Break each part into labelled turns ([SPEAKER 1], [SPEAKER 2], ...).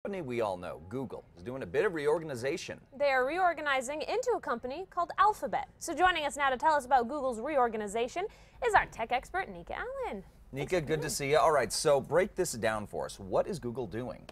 [SPEAKER 1] Company we all know, Google, is doing a bit of reorganization.
[SPEAKER 2] They are reorganizing into a company called Alphabet. So joining us now to tell us about Google's reorganization is our tech expert, Nika Allen.
[SPEAKER 1] Nika, good to see you. All right, so break this down for us. What is Google doing?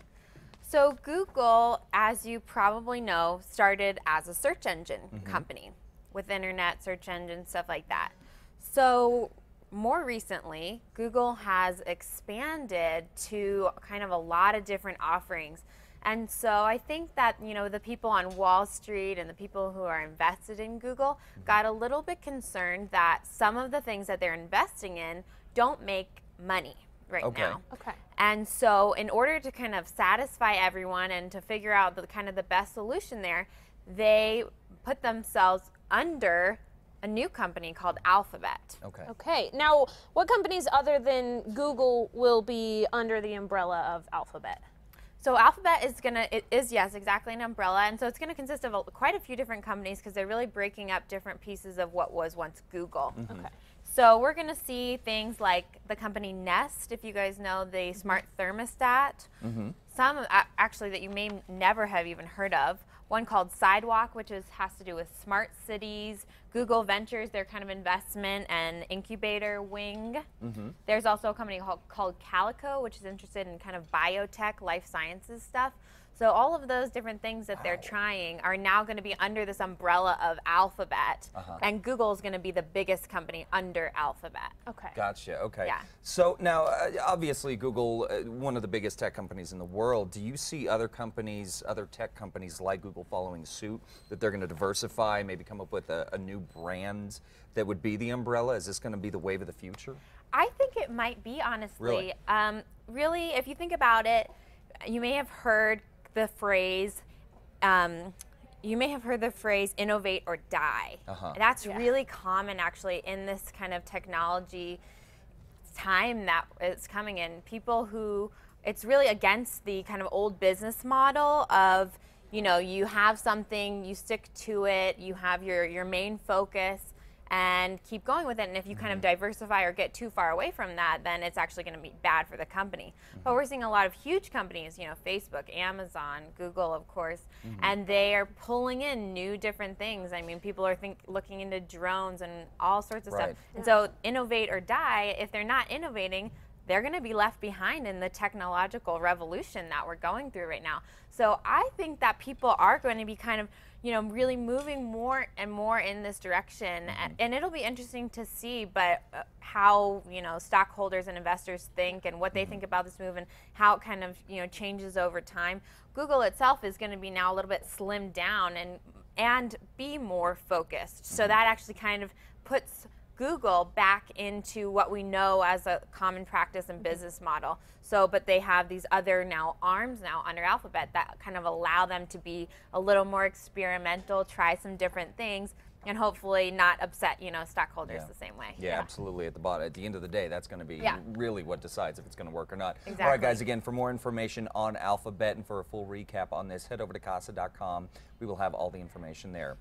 [SPEAKER 3] So Google, as you probably know, started as a search engine company with internet, search engine, stuff like that. So more recently, Google has expanded to kind of a lot of different offerings. And so I think that, the people on Wall Street and the people who are invested in Google got a little bit concerned that some of the things that they're investing in don't make money right now.
[SPEAKER 2] Okay.
[SPEAKER 3] And so in order to kind of satisfy everyone and to figure out the best solution there, they put themselves under a new company called Alphabet.
[SPEAKER 2] Okay. Now, what companies other than Google will be under the umbrella of Alphabet?
[SPEAKER 3] So Alphabet is yes, exactly an umbrella, and so it's going to consist of quite a few different companies because they're really breaking up different pieces of what was once Google.
[SPEAKER 2] Okay.
[SPEAKER 3] So we're going to see things like the company Nest, if you guys know the smart thermostat. Some actually that you may never have even heard of. One called Sidewalk, which has to do with smart cities. Google Ventures, their kind of investment and incubator wing. There's also a company called Calico, which is interested in kind of biotech, life sciences stuff. So all of those different things that they're trying are now going to be under this umbrella of Alphabet, and Google is going to be the biggest company under Alphabet.
[SPEAKER 2] Okay.
[SPEAKER 1] Gotcha, okay.
[SPEAKER 3] Yeah.
[SPEAKER 1] So now, obviously Google, one of the biggest tech companies in the world. Do you see other companies, other tech companies like Google following suit, that they're going to diversify, maybe come up with a new brand that would be the umbrella? Is this going to be the wave of the future?
[SPEAKER 3] I think it might be, honestly.
[SPEAKER 1] Really?
[SPEAKER 3] Really, if you think about it, you may have heard the phrase, innovate or die. That's really common actually in this kind of technology time that is coming in. People who, it's really against the kind of old business model of, you have something, you stick to it, you have your main focus and keep going with it. And if you kind of diversify or get too far away from that, then it's actually going to be bad for the company. But we're seeing a lot of huge companies, Facebook, Amazon, Google, of course, and they are pulling in new different things. I mean, people are looking into drones and all sorts of stuff. And so innovate or die, if they're not innovating, they're going to be left behind in the technological revolution that we're going through right now. So I think that people are going to be kind of, really moving more and more in this direction. And it'll be interesting to see, but how, stockholders and investors think and what they think about this move and how it kind of, changes over time. Google itself is going to be now a little bit slimmed down and be more focused. So that actually kind of puts Google back into what we know as a common practice and business model. So, but they have these other arms now under Alphabet that kind of allow them to be a little more experimental, try some different things, and hopefully not upset, stockholders the same way.
[SPEAKER 1] Yeah, absolutely. At the end of the day, that's going to be really what decides if it's going to work or not.
[SPEAKER 3] Exactly.
[SPEAKER 1] All right, guys, again, for more information on Alphabet and for a full recap on this, head over to casa.com. We will have all the information there.